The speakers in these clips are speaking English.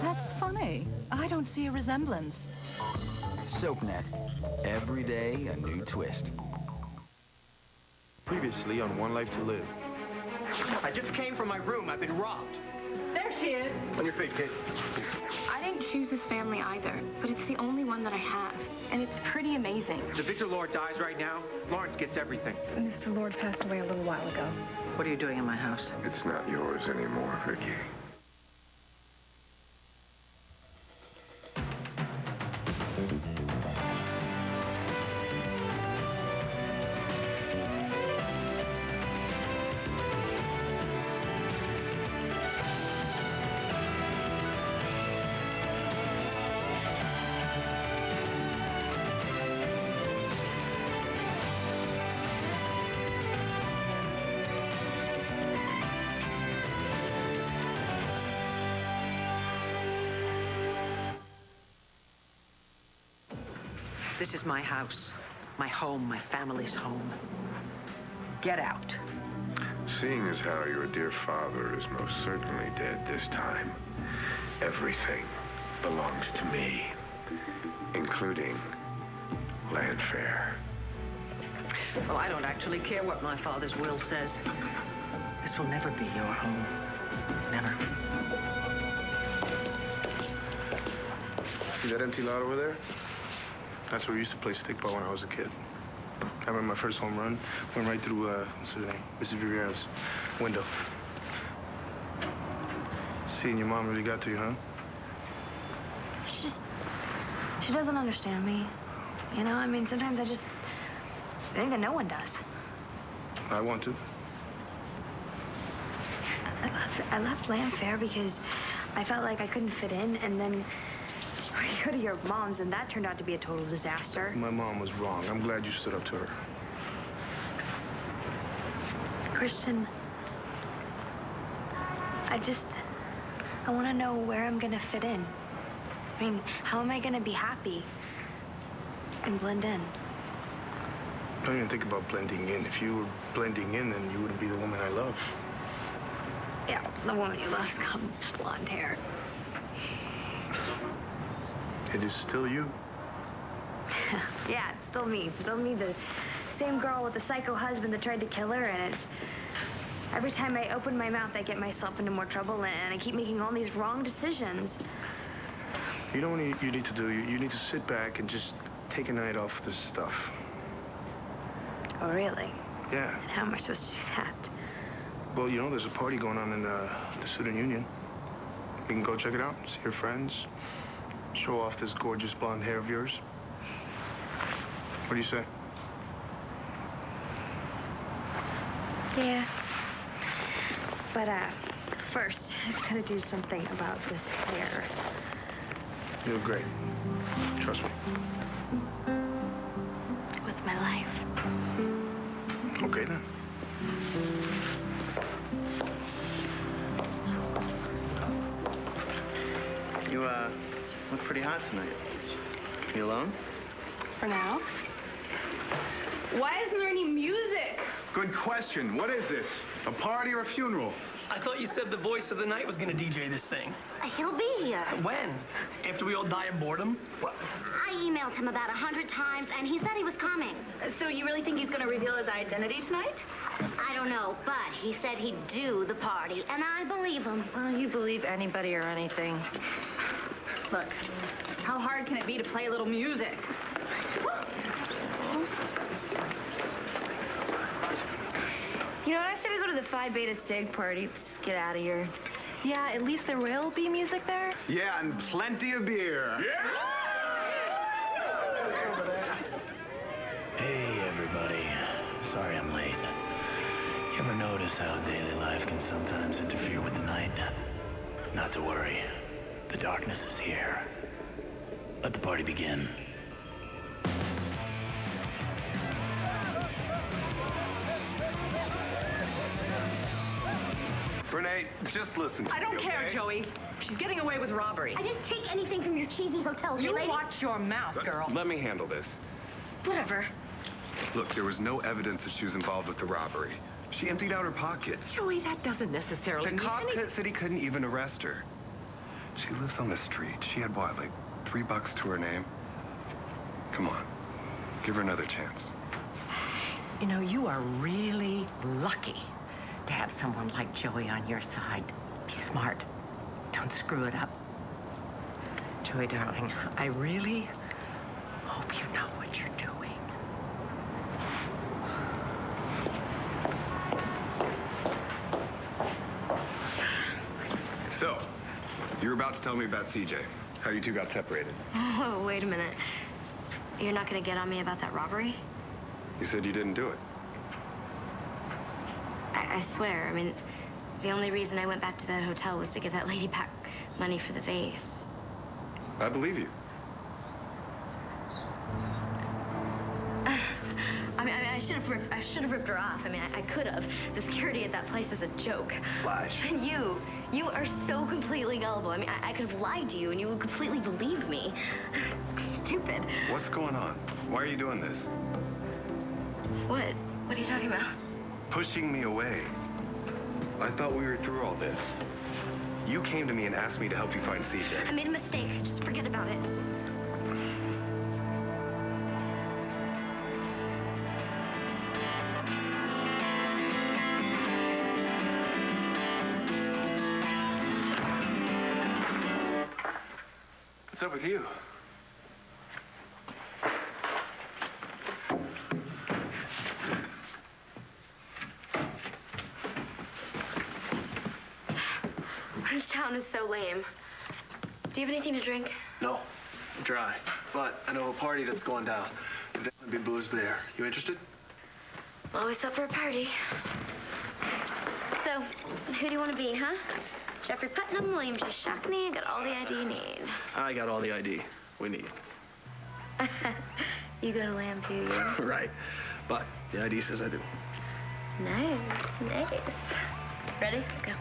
That's funny. I don't see a resemblance. SoapNet. Every day, a new twist. Previously on One Life to Live. I just came from my room. I've been robbed. There she is. On your feet, kid. I didn't choose this family either, but it's the only one that I have, and it's pretty amazing. If Victor Lord dies right now, Lawrence gets everything. Mr. Lord passed away a little while ago. What are you doing in my house? It's not yours anymore, Vicky. This is my house, my home, my family's home. Get out. Seeing as how your dear father is most certainly dead this time, everything belongs to me, including Landfair. Well, I don't actually care what my father's will says. This will never be your home. Never. See that empty lot over there? That's where we used to play stickball when I was a kid. I remember my first home run went right through, what's her name? Mrs. Rivera's window. Seeing your mom really got to you, huh? She doesn't understand me. You know, I mean, sometimes I think that no one does. I want to. I left Landfair because I felt like I couldn't fit in, and then I go to your mom's, and that turned out to be a total disaster. My mom was wrong. I'm glad you stood up to her. Christian, I want to know where I'm going to fit in. I mean, how am I going to be happy and blend in? Don't even think about blending in. If you were blending in, then you wouldn't be the woman I love. Yeah, the woman you love's got blonde hair. It is still you. Yeah, it's still me. Still me, the same girl with the psycho husband that tried to kill her, and it's... Every time I open my mouth, I get myself into more trouble, and I keep making all these wrong decisions. You know what you need to do? You need to sit back and just take a night off this stuff. Oh, really? Yeah. And how am I supposed to do that? Well, you know, there's a party going on in the Student Union. We can go check it out, see your friends, show off this gorgeous blonde hair of yours. What do you say? Yeah. But, first, I've got to do something about this hair. You look great. Trust me. With my life. Okay, then. You, look pretty hot tonight. You alone? For now. Why isn't there any music? Good question. What is this? A party or a funeral? I thought you said the voice of the night was going to DJ this thing. He'll be here. When? After we all die of boredom? I emailed him about 100 times, and he said he was coming. So you really think he's going to reveal his identity tonight? I don't know, but he said he'd do the party, and I believe him. Well, you believe anybody or anything. Look, how hard can it be to play a little music? You know what? I say we go to the Phi Beta Sig party. Let's just get out of here. Yeah, at least there will be music there. Yeah, and plenty of beer. Yeah! Hey, everybody. Sorry I'm late. You ever notice how daily life can sometimes interfere with the night? Not to worry. The darkness is here. Let the party begin. Renee, just listen to me, I don't care, okay? Joey. She's getting away with robbery. I didn't take anything from your cheesy hotel, You lady. watch your mouth, girl. Let me handle this. Whatever. Look, there was no evidence that she was involved with the robbery. She emptied out her pockets. Joey, that doesn't necessarily The mean cop anything. said he couldn't even arrest her. She lives on the street. She had what, like $3 to her name? Come on, give her another chance. You know, you are really lucky to have someone like Joey on your side. Be smart. Don't screw it up. Joey, darling, I really hope you know what you're doing. So, you were about to tell me about CJ, how you two got separated. Oh, wait a minute. You're not gonna get on me about that robbery? You said you didn't do it. I swear, I mean, the only reason I went back to that hotel was to give that lady back money for the vase. I believe you. I should have ripped her off. I mean, I could have. The security at that place is a joke. Flash. You are so completely gullible. I mean, I could have lied to you and you would completely believe me. Stupid. What's going on? Why are you doing this? What? What are you talking about? Pushing me away. I thought we were through all this. You came to me and asked me to help you find CJ. I made a mistake. Just forget about it. What's up with you? This town is so lame. Do you have anything to drink? No, I'm dry. But I know a party that's going down. There'll definitely be booze there. You interested? Always up for a party. So, who do you want to be, huh? Jeffrey Putnam, William T. Shockney, I got all the ID you need. I got all the ID we need. You go to Lamb, do you? Right. But the ID says I do. Nice, nice. Ready? Go.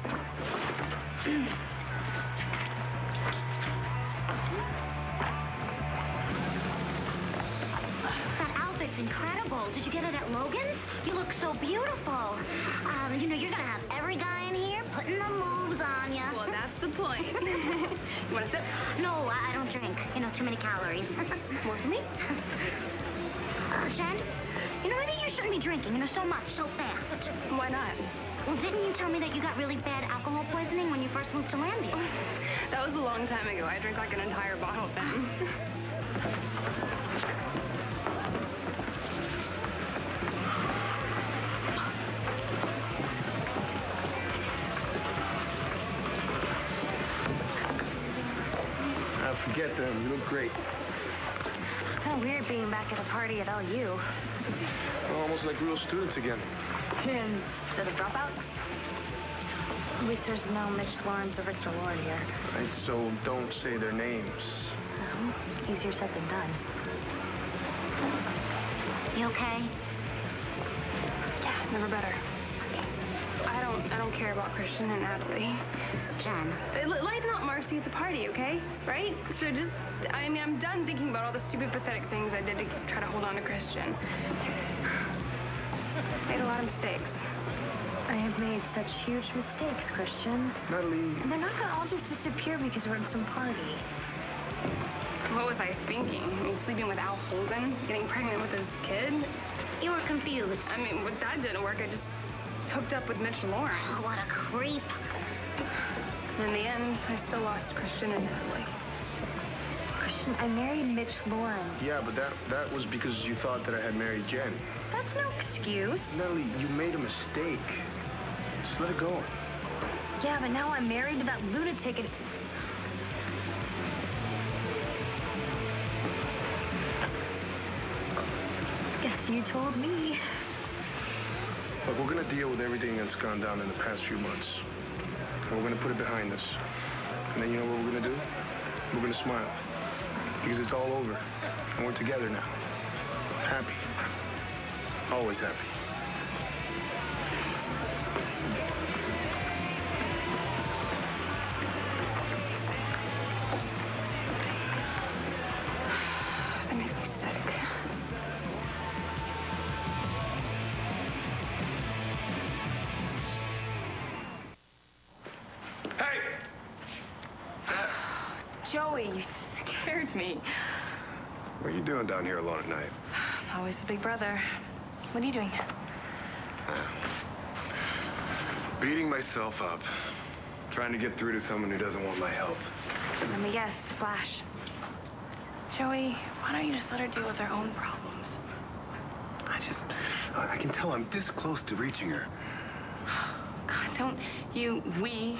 That outfit's incredible. Did you get it at Logan's? You look so beautiful. You know, you're gonna have every guy in here putting the moves on you. Well, that's the point. You want a sip? No, I don't drink. You know, too many calories. More for me? Jen, you know, maybe you shouldn't be drinking, you know, so much, so fast. Why not? Well, didn't you tell me that you got really bad alcohol poisoning when you first moved to Landia? That was a long time ago. I drank like an entire bottle then. Forget them. You look great. Kind of weird being back at a party at LU. We're almost like real students again. Instead of dropouts? At least there's no Mitch Lawrence or Victor Lord here. Right, so don't say their names. Well, easier said than done. You okay? Yeah, never better. I don't care about Christian and Natalie. Jen. Life's not Marcy, it's a party, okay? Right? So just, I mean, I'm done thinking about all the stupid, pathetic things I did to try to hold on to Christian. Made a lot of mistakes. I have made such huge mistakes, Christian. Natalie. And they're not gonna all just disappear because we're at some party. What was I thinking? I mean, sleeping with Al Holden, getting pregnant with his kid? You were confused. I mean, when that didn't work, I just hooked up with Mitch Lawrence. Oh, what a creep. In the end, I still lost Christian and Natalie. Christian, I married Mitch Lawrence. Yeah, but that was because you thought that I had married Jen. That's no excuse. Natalie, you made a mistake. Just let it go. Yeah, but now I'm married to that lunatic and... Guess you told me. Look, we're gonna deal with everything that's gone down in the past few months. And we're gonna put it behind us. And then you know what we're gonna do? We're gonna smile. Because it's all over. And we're together now. Happy. Always happy. That makes me sick. Joey, you scared me. What are you doing down here alone at night? Always a big brother. What are you doing? Beating myself up. Trying to get through to someone who doesn't want my help. Let me guess, Flash. Joey, why don't you just let her deal with her own problems? I can tell I'm this close to reaching her. God, don't we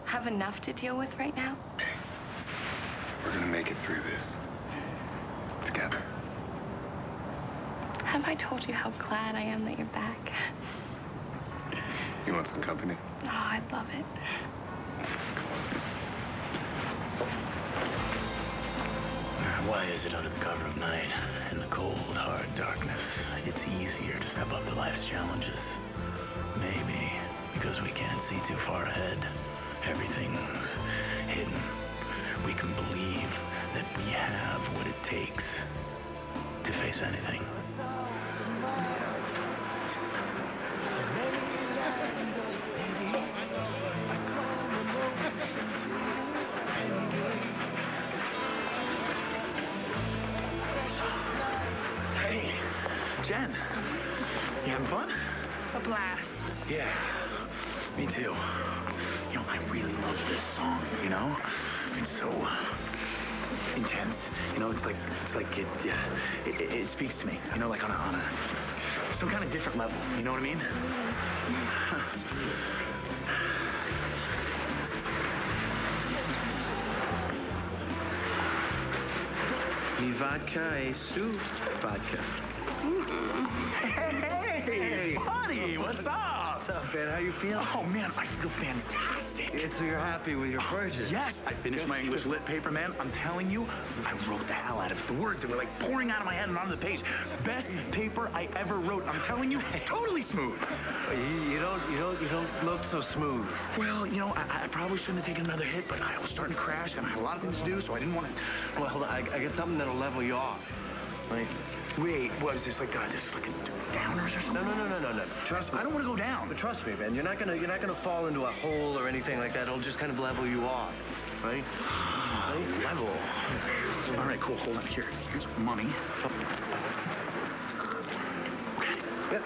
have enough to deal with right now? We're gonna make it through this. Together. Have I told you how glad I am that you're back? You want some company? Oh, I'd love it. Why is it under the cover of night, in the cold, hard darkness, it's easier to step up to life's challenges? Maybe because we can't see too far ahead. Everything's hidden. We can believe that we have what it takes to face anything. Hey, Jen, you having fun? A blast. Yeah, me too. You know, I really love this song, you know? It's so intense. You know, it's like it speaks to me, you know, like on a some kind of different level, you know what I mean? Me vodka, a soup vodka. Hey, buddy, what's up? What's up, man? How you feel? Oh, man, I feel fantastic. So you're happy with your purchase? Yes, I finished my English lit paper, man. I'm telling you, I wrote the hell out of it. The words that were like pouring out of my head and onto the page. Best paper I ever wrote. I'm telling you, totally smooth. You don't look so smooth. Well, you know, I probably shouldn't have taken another hit, but I was starting to crash and I had a lot of things to do, so I didn't want to. Well, hold on. I got something that'll level you off. Like, Wait, what is this like? This is like a downers or something? no. Trust me. I don't want to go down. But trust me, man. You're not gonna fall into a hole or anything like that. It'll just kind of level you off, right? Level. All right, cool. Hold on. Here's money. Yep.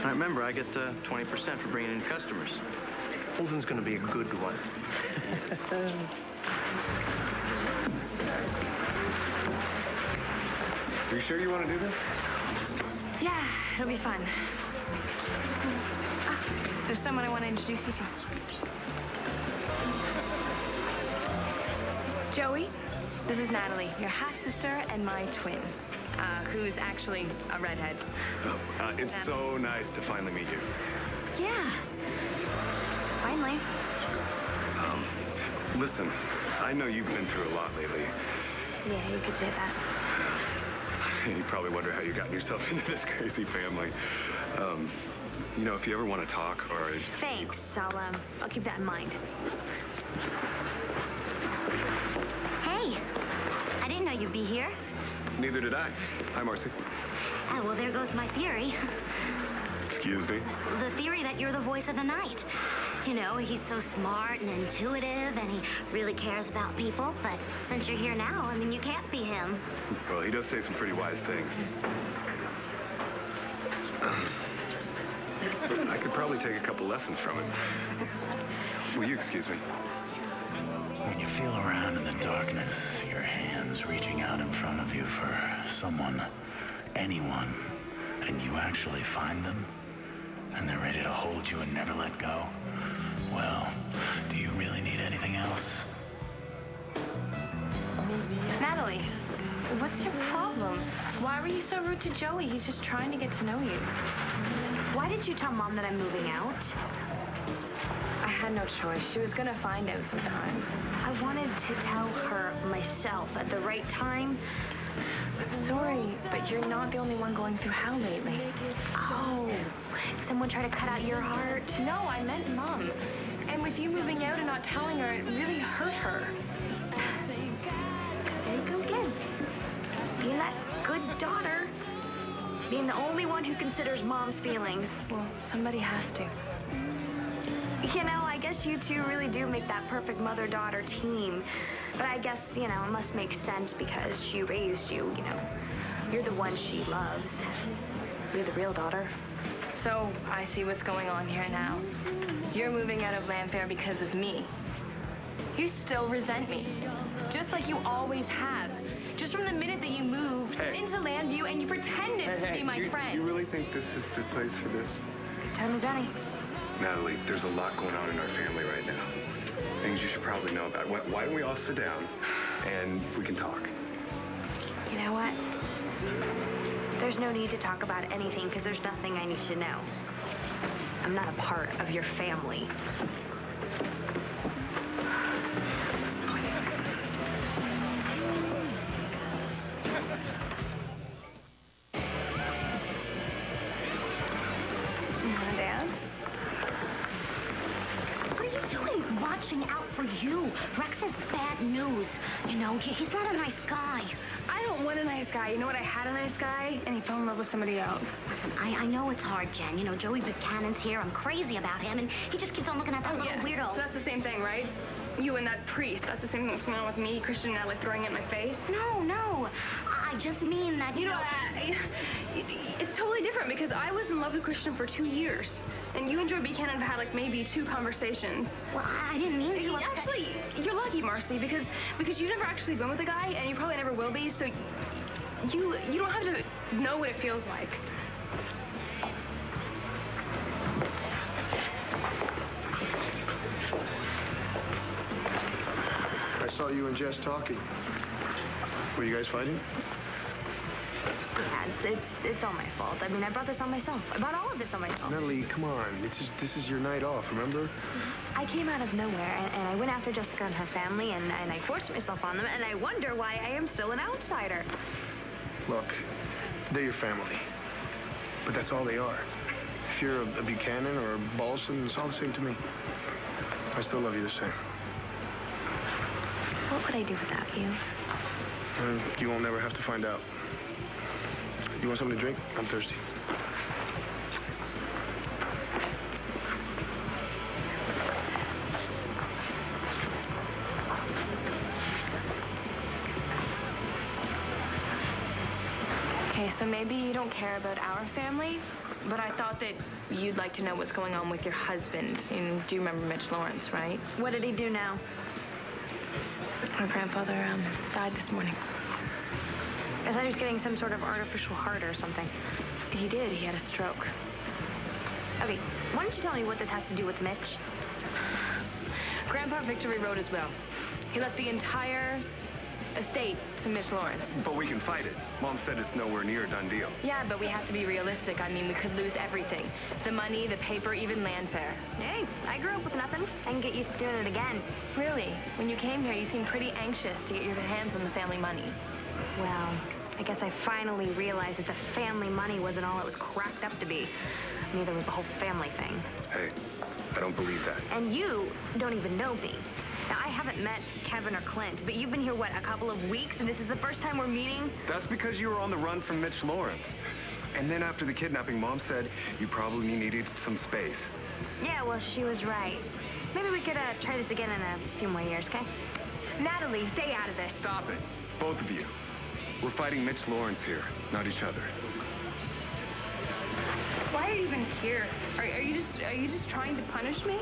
I remember, I get 20% for bringing in customers. Holden's gonna be a good one. Are you sure you want to do this? Yeah, it'll be fun. There's someone I want to introduce you to. Joey, this is Natalie, your half-sister and my twin, who's actually a redhead. It's so nice to finally meet you. Yeah. Finally. Listen, I know you've been through a lot lately. Yeah, you could say that. You probably wonder how you got yourself into this crazy family. You know, if you ever want to talk or... Thanks. I'll keep that in mind. Hey, I didn't know you'd be here. Neither did I. Hi, Marcy. Oh, well, there goes my theory. Excuse me? The theory that you're the voice of the night. You know, he's so smart and intuitive, and he really cares about people. But since you're here now, I mean, you can't be him. Well, he does say some pretty wise things. I could probably take a couple lessons from him. Will you excuse me? When you feel around in the darkness, your hands reaching out in front of you for someone, anyone, and you actually find them, and they're ready to hold you and never let go, well, do you really need anything else? Natalie, what's your problem? Why were you so rude to Joey? He's just trying to get to know you. Why did you tell Mom that I'm moving out? I had no choice. She was gonna find out sometime. I wanted to tell her myself at the right time. I'm sorry, but you're not the only one going through hell lately. Oh, someone try to cut out your heart? No, I meant Mom. And with you moving out and not telling her, it really hurt her. There you go again. Being that good daughter. Being the only one who considers Mom's feelings. Well, somebody has to. You know, I guess you two really do make that perfect mother-daughter team. But I guess, you know, it must make sense because she raised you, you know. You're the one she loves. You're the real daughter. So, I see what's going on here now. You're moving out of Landfair because of me. You still resent me, just like you always have. Just from the minute that you moved into Landview and you pretended to be my friend. You really think this is the place for this? Good time as any. Natalie, there's a lot going on in our family right now. Things you should probably know about. Why don't we all sit down and we can talk? You know what? There's no need to talk about anything because there's nothing I need to know. I'm not a part of your family. Dad? What are you doing? Watching out for you. Rex is bad news. You know, he's not a nice guy. I don't want a nice guy. You know what? I had a nice guy, and he fell in love with somebody else. Listen, I know it's hard, Jen. You know, Joey Buchanan's here. I'm crazy about him, and he just keeps on looking at that little weirdo. So that's the same thing, right? You and that priest. That's the same thing that's going on with me, Christian, and Natalie throwing it in my face. No. I just mean that, You know, it's totally different because I was in love with Christian for 2 years. And you and Joey Buchanan have had, like, maybe 2 conversations. Well, I didn't mean to. Actually, you're lucky, Marcy, because you've never actually been with a guy, and you probably never will be, so you don't have to know what it feels like. I saw you and Jess talking. Were you guys fighting? Yeah, it's all my fault. I mean, I brought this on myself. I brought all of this on myself. Natalie, come on. This is your night off, remember? I came out of nowhere, and I went after Jessica and her family, and I forced myself on them, and I wonder why I am still an outsider. Look, they're your family. But that's all they are. If you're a Buchanan or a Balson, it's all the same to me. I still love you the same. What would I do without you? You won't never have to find out. You want something to drink? I'm thirsty. Okay, so maybe you don't care about our family, but I thought that you'd like to know what's going on with your husband. And do you remember Mitch Lawrence, right? What did he do now? Our grandfather died this morning. I thought he was getting some sort of artificial heart or something. He did. He had a stroke. Okay, why don't you tell me what this has to do with Mitch? Grandpa Victory Road as well. He left the entire estate to Mitch Lawrence. But we can fight it. Mom said it's nowhere near a done deal. Yeah, but we have to be realistic. I mean, we could lose everything. The money, the paper, even Landfair. Hey, I grew up with nothing. I can get used to doing it again. Really? When you came here, you seemed pretty anxious to get your hands on the family money. Well, I guess I finally realized that the family money wasn't all it was cracked up to be. Neither was the whole family thing. Hey, I don't believe that. And you don't even know me. Now, I haven't met Kevin or Clint, but you've been here, what, a couple of weeks, and this is the first time we're meeting? That's because you were on the run from Mitch Lawrence. And then after the kidnapping, Mom said you probably needed some space. Yeah, well, she was right. Maybe we could try this again in a few more years, okay? Natalie, stay out of this. Stop it, both of you. We're fighting Mitch Lawrence here, not each other. Why are you even here? Are you just trying to punish me?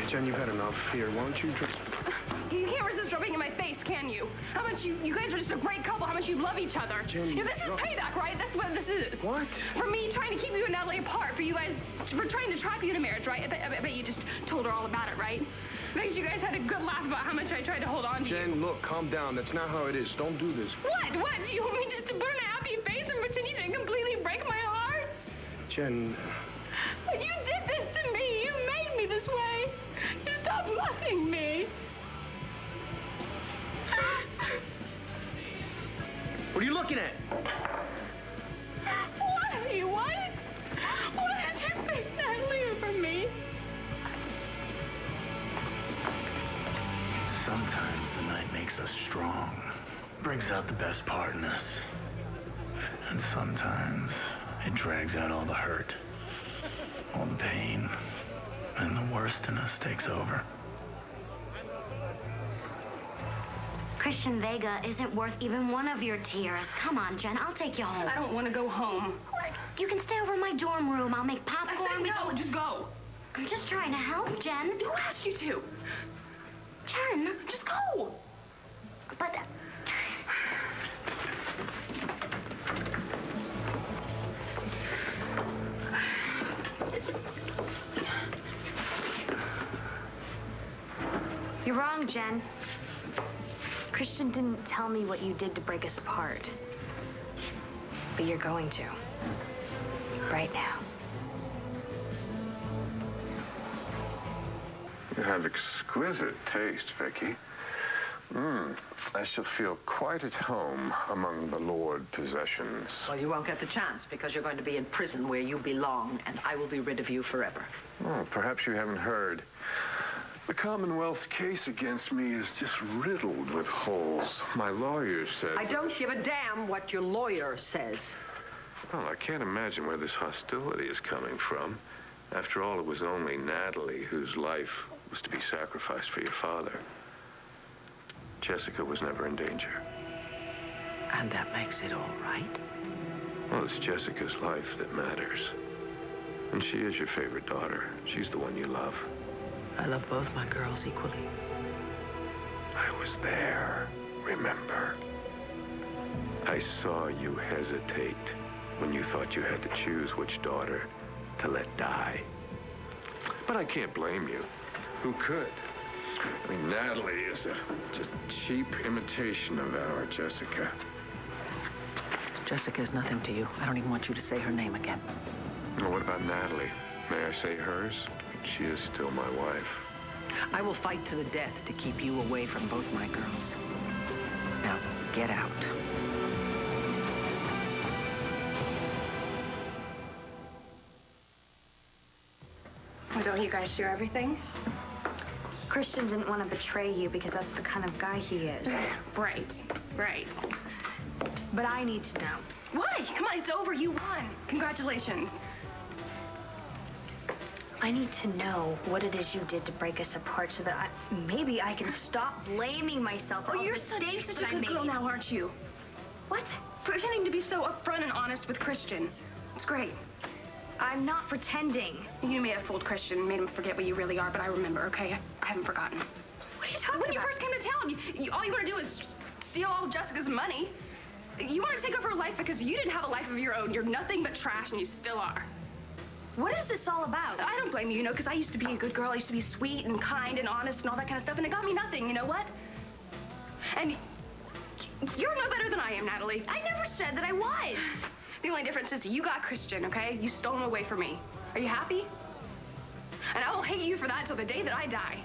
Jen, you've had enough. Here, why don't you just... You can't resist rubbing in my face, can you? How much you guys are just a great couple. How much you love each other. Jen, You know, this is payback, right? That's what this is. What? For me trying to keep you and Natalie apart. For you guys, for trying to trap you to marriage, right? I bet you just told her all about it, right? Because you guys had a good laugh about how much I tried to hold on to you. Jen, look, calm down. That's not how it is. Don't do this. What? Do you want me just to put on a happy face and pretend you didn't completely break my heart? Jen... But you did this to me. You made me this way. You stopped loving me. What are you looking at? What? You what? Why did you pick Natalie over me? Sometimes the night makes us strong, brings out the best part in us. And sometimes it drags out all the hurt, all the pain, and the worst in us takes over. Christian Vega isn't worth even one of your tears. Come on, Jen, I'll take you home. I don't want to go home. What? You can stay over in my dorm room. I'll make popcorn. I said no, just go. I'm just trying to help, Jen. Who asked you to? Jen. Just go. But... You're wrong, Jen. Christian didn't tell me what you did to break us apart. But you're going to. Right now. You have exquisite taste, Vicky. I shall feel quite at home among the Lord possessions. Well, you won't get the chance because you're going to be in prison where you belong, and I will be rid of you forever. Oh, perhaps you haven't heard. The Commonwealth's case against me is just riddled with holes. My lawyer says... I don't give a damn what your lawyer says. Well, I can't imagine where this hostility is coming from. After all, it was only Natalie whose life was to be sacrificed for your father. Jessica was never in danger. And that makes it all right? Well, it's Jessica's life that matters. And she is your favorite daughter. She's the one you love. I love both my girls equally. I was there, remember? I saw you hesitate when you thought you had to choose which daughter to let die. But I can't blame you. Who could? I mean, Natalie is a just cheap imitation of our Jessica. Jessica is nothing to you. I don't even want you to say her name again. Well, what about Natalie? May I say hers? She is still my wife. I will fight to the death to keep you away from both my girls. Now, get out. Well, don't you guys share everything? Christian didn't want to betray you because that's the kind of guy he is. Right. But I need to know. Why? Come on, it's over. You won. Congratulations. I need to know what it is you did to break us apart so that maybe I can stop blaming myself for all You're the such mistakes a that I good made. girl now, aren't you? What? Pretending to be so upfront and honest with Christian. It's great. I'm not pretending. You may have fooled Christian, made him forget what you really are, but I remember, okay? I haven't forgotten. What are you talking When about? you first came to town, all you want to do is steal all of Jessica's money. You wanted to take over her life because you didn't have a life of your own. You're nothing but trash, and you still are. What is this all about? I don't blame you, because I used to be a good girl. I used to be sweet and kind and honest and all that kind of stuff, and it got me nothing, you know what? And you're no better than I am, Natalie. I never said that I was. The only difference is you got Christian, okay? You stole him away from me. Are you happy? And I will hate you for that till the day that I die.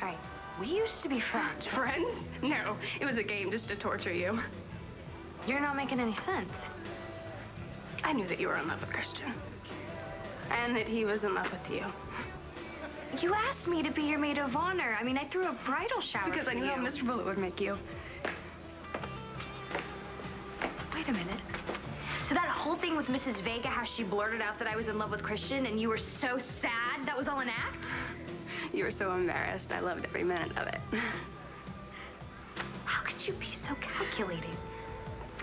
All right, we used to be friends. Friends? No, it was a game just to torture you. You're not making any sense. I knew that you were in love with Christian. And that he was in love with you. You asked me to be your maid of honor. I mean, I threw a bridal shower Because for I knew you. how miserable it would make you. Wait a minute. So that whole thing with Mrs. Vega, how she blurted out that I was in love with Christian and you were so sad, that was all an act? You were so embarrassed. I loved every minute of it. How could you be so calculating?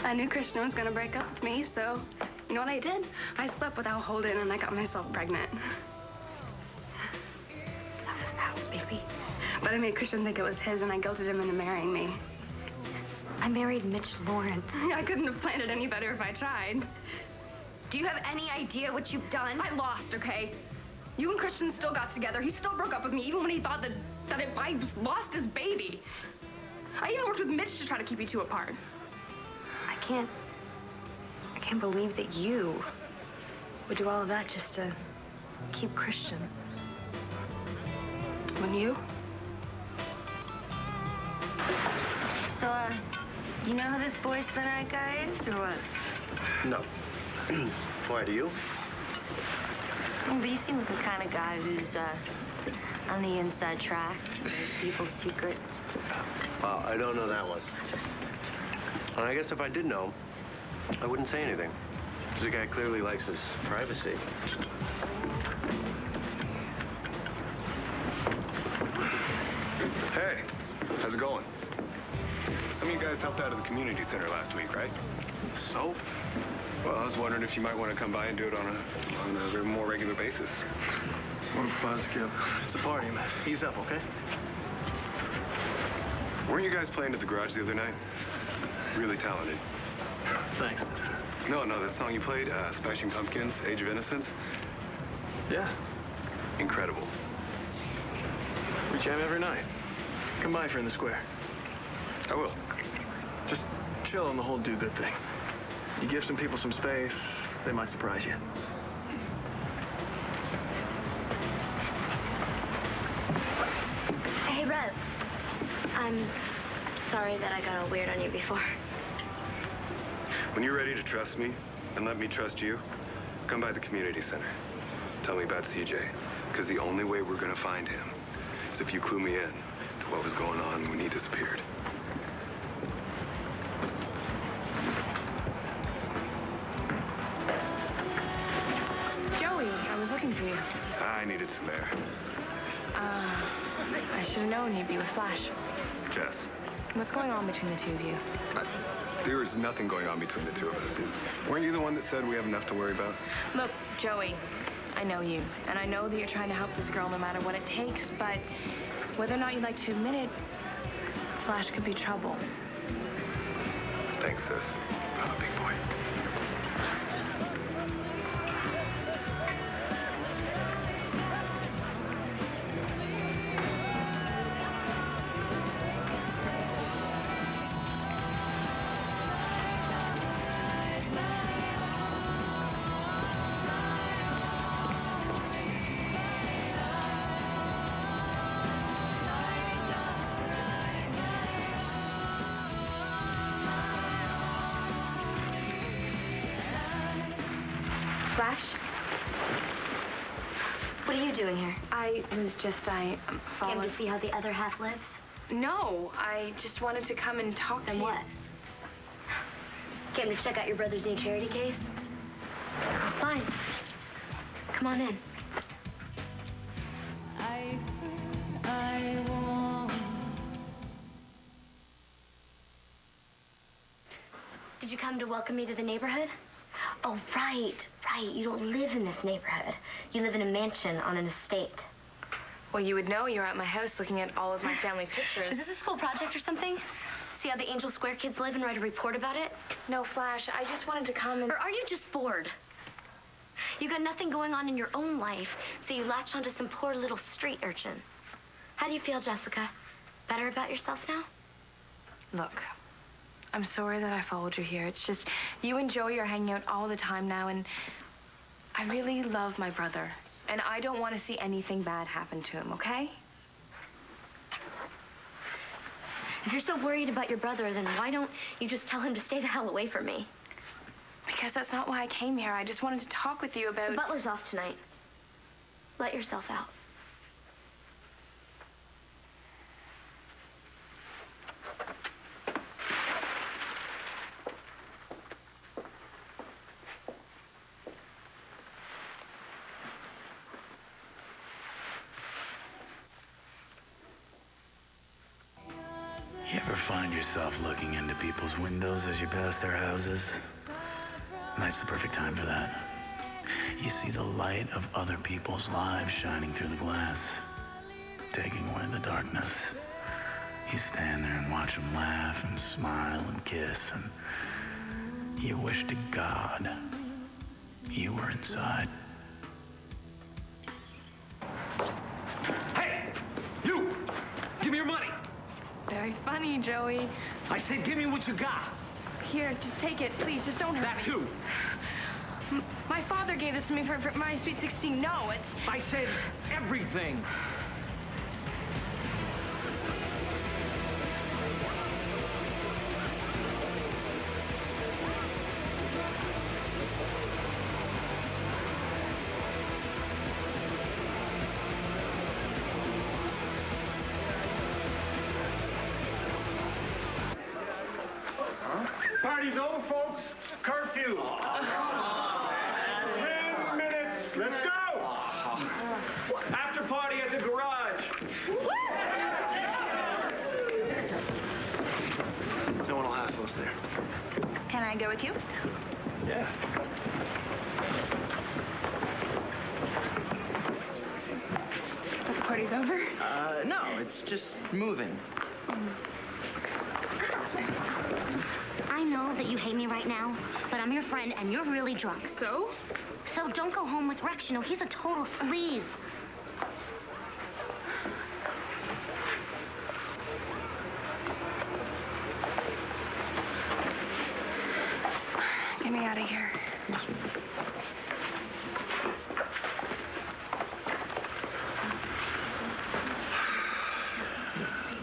I knew Christian was going to break up with me, so you know what I did? I slept without Holden and I got myself pregnant. That was ours, baby. But I made Christian think it was his and I guilted him into marrying me. I married Mitch Lawrence. I couldn't have planned it any better if I tried. Do you have any idea what you've done? I lost, okay? You and Christian still got together. He still broke up with me, even when he thought that I lost his baby. I even worked with Mitch to try to keep you two apart. I can't believe that you would do all of that just to keep Christian. When you? So, you know who this voice of the night guy is, or what? No. Why, do you? But you seem like the kind of guy who's, on the inside track, knows people's secrets. Well, I don't know that one. And I guess if I did know, I wouldn't say anything. Because the guy clearly likes his privacy. going? Some of you guys helped out at the community center last week, right? So? Well, I was wondering if you might want to come by and do it on a more regular basis. What a buzzkill. It's a party, man. Ease up, okay? Weren't you guys playing at the garage the other night? Really talented. Thanks. No, that song you played, Smashing Pumpkins, Age of Innocence. Yeah. Incredible. We jam every night. Come by if you're in the square. I will. Just chill on the whole do good thing. You give some people some space, they might surprise you. Hey, Rev. I'm sorry that I got all weird on you before. When you're ready to trust me and let me trust you, come by the community center. Tell me about CJ, because the only way we're going to find him is if you clue me in to what was going on when he disappeared. Joey, I was looking for you. I needed some air. I should have known you'd be with Flash. Jess, What's going on between the two of you? there is nothing going on between the two of us. Weren't you the one that said we have enough to worry about? Look, Joey, I know you, and I know that you're trying to help this girl no matter what it takes, but whether or not you'd like to admit it, Flash could be trouble. Thanks, sis. I'm a big boy. Flash? What are you doing here? I was just, Came followed... to see how the other half lives? No, I just wanted to come and talk to you. Then what? Came to check out your brother's new charity case? Fine. Come on in. Did you come to welcome me to the neighborhood? Oh, right. You don't live in this neighborhood. You live in a mansion on an estate. Well, you would know. You're at my house looking at all of my family pictures. Is this a school project or something? See how the Angel Square kids live and write a report about it? No, Flash, I just wanted to come and... Or are you just bored? You got nothing going on in your own life, so you latch onto some poor little street urchin. How do you feel, Jessica? Better about yourself now? Look, I'm sorry that I followed you here. It's just you and Joey are hanging out all the time now, and I really love my brother. And I don't want to see anything bad happen to him, okay? If you're so worried about your brother, then why don't you just tell him to stay the hell away from me? Because that's not why I came here. I just wanted to talk with you about... The butler's off tonight. Let yourself out. You ever find yourself looking into people's windows as you pass their houses? Night's the perfect time for that. You see the light of other people's lives shining through the glass, taking away the darkness. You stand there and watch them laugh and smile and kiss, and you wish to God you were inside. Hey! You! Give me your money! Very funny, Joey. I said give me what you got. Here, just take it. Please, just don't hurt That me. too. My father gave this to me for my sweet 16. No, it's... I said everything. Party's over, folks. Curfew. 10 minutes. Let's go. After party at the garage. I go with you? Yeah. The party's over? No, it's just moving. I know that you hate me right now, but I'm your friend and you're really drunk. So? So don't go home with Rex. You know, he's a total sleaze. Get me out of here.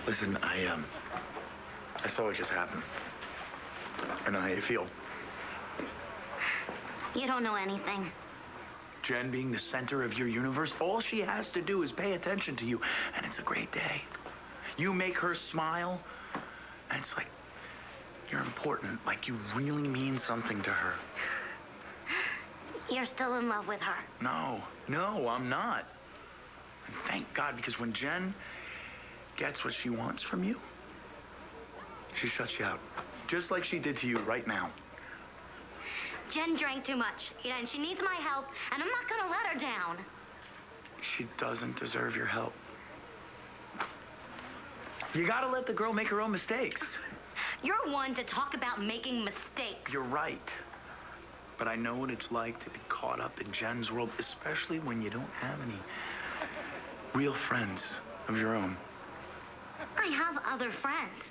Listen, I saw what just happened. I know how you feel. You don't know anything. Jen being the center of your universe, all she has to do is pay attention to you, and it's a great day. You make her smile, and it's like you're important, like you really mean something to her. You're still in love with her. No, I'm not. And thank God, because when Jen gets what she wants from you, she shuts you out, just like she did to you right now. Jen drank too much, and she needs my help, and I'm not gonna let her down. She doesn't deserve your help. You gotta let the girl make her own mistakes. You're one to talk about making mistakes. You're right. But I know what it's like to be caught up in Jen's world, especially when you don't have any real friends of your own. I have other friends.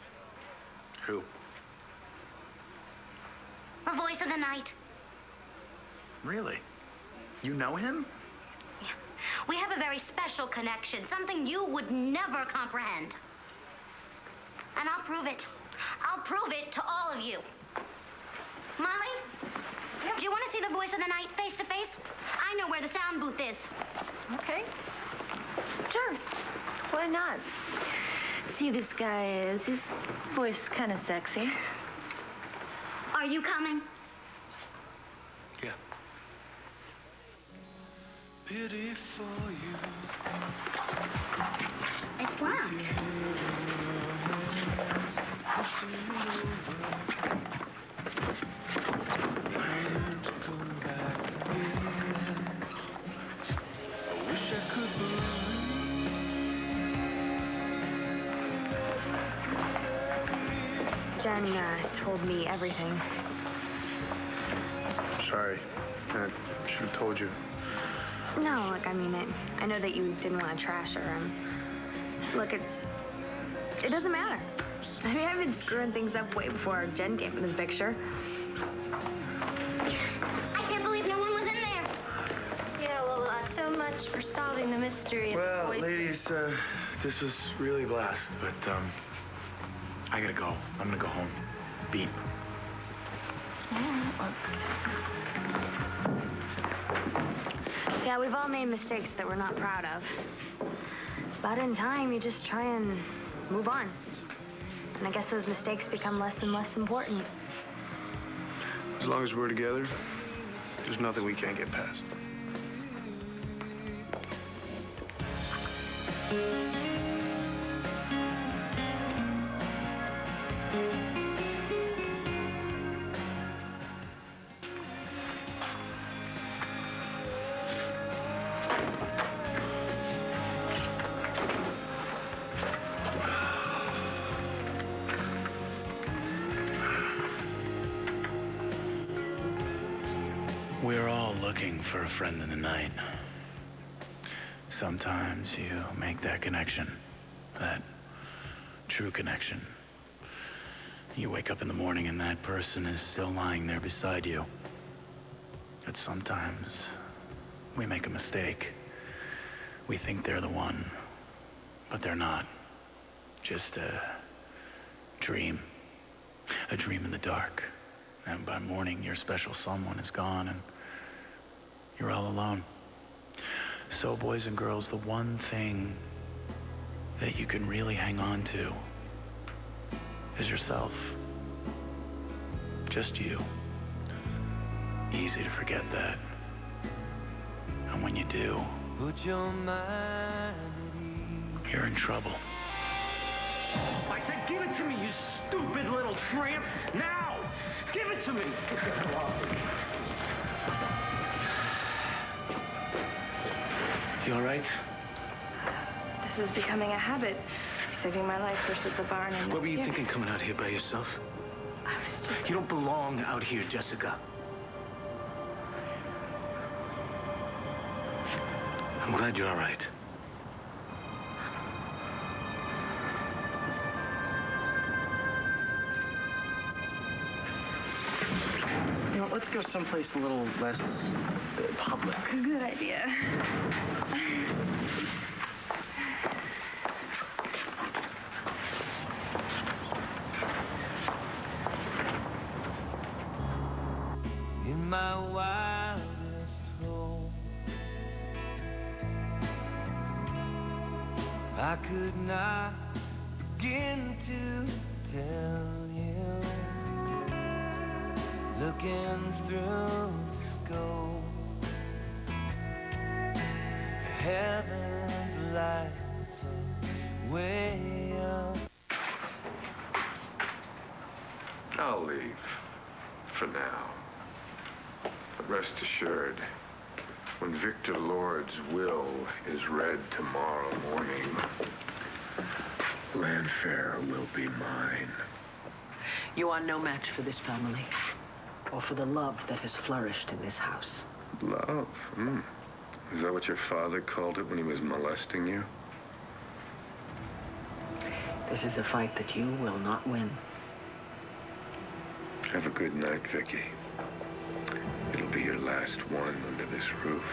Who? The voice of the night. Really? You know him? Yeah. We have a very special connection, something you would never comprehend. And I'll prove it. I'll prove it to all of you. Molly? Do you want to see the voice of the night face to face? I know where the sound booth is. Okay. Sure. Why not? See, this guy is. His voice is kind of sexy. Are you coming? Yeah. Pity for you. It's locked. Jen told me everything. Sorry. I should have told you. No, look, I mean, I know that you didn't want to trash her. And look, it doesn't matter. I mean, I've been screwing things up way before Jen came in the picture. I can't believe no one was in there. Yeah, well, so much for solving the mystery. Well, ladies, this was really a blast, but I gotta go. I'm gonna go home. Beat. Yeah, we've all made mistakes that we're not proud of. But in time, you just try and move on. And I guess those mistakes become less and less important. As long as we're together, there's nothing we can't get past. We're all looking for a friend in the night. Sometimes you make that connection, that true connection. You wake up in the morning and that person is still lying there beside you. But sometimes we make a mistake. We think they're the one, but they're not. Just a dream in the dark. And by morning, your special someone is gone and you're all alone. So, boys and girls, the one thing that you can really hang on to is yourself. Just you. Easy to forget that. And when you do, Put your mind you're in trouble. I said, give it to me. you stupid little tramp! Now! Give it to me! You all right? This is becoming a habit. Saving my life first at the barn and... What were you thinking coming out here by yourself? I was just... You don't belong out here, Jessica. I'm glad you're all right. You know, let's go someplace a little less public. Good idea. In my wildest hope, I could not begin to tell you. Looking through the scope, heaven's lights are way up. I'll leave. For now. But rest assured, when Victor Lord's will is read tomorrow morning, Landfair will be mine. You are no match for this family, or for the love that has flourished in this house. Love? Is that what your father called it when he was molesting you? This is a fight that you will not win. Have a good night, Vicky. It'll be your last one under this roof.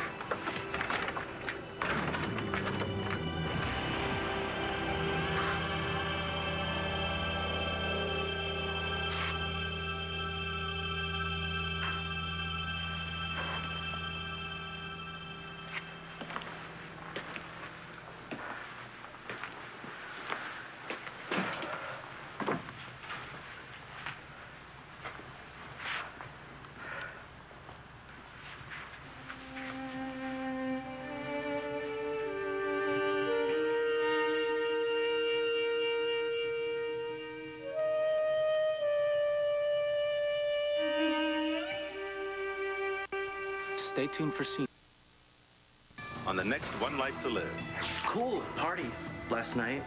Stay tuned for scene. On the next One Life to Live. Cool party last night.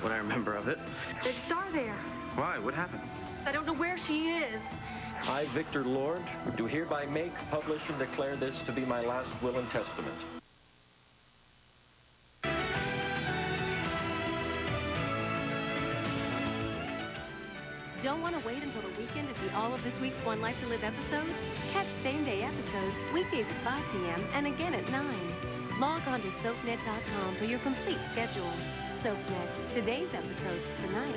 What I remember of it. There's Star there. Why? What happened? I don't know where she is. I, Victor Lord, do hereby make, publish, and declare this to be my last will and testament. Don't want to wait until the weekend to see all of this week's One Life to Live episodes? Catch same-day episodes weekdays at 5 p.m. and again at 9. Log on to soapnet.com for your complete schedule. SoapNet, today's episode tonight.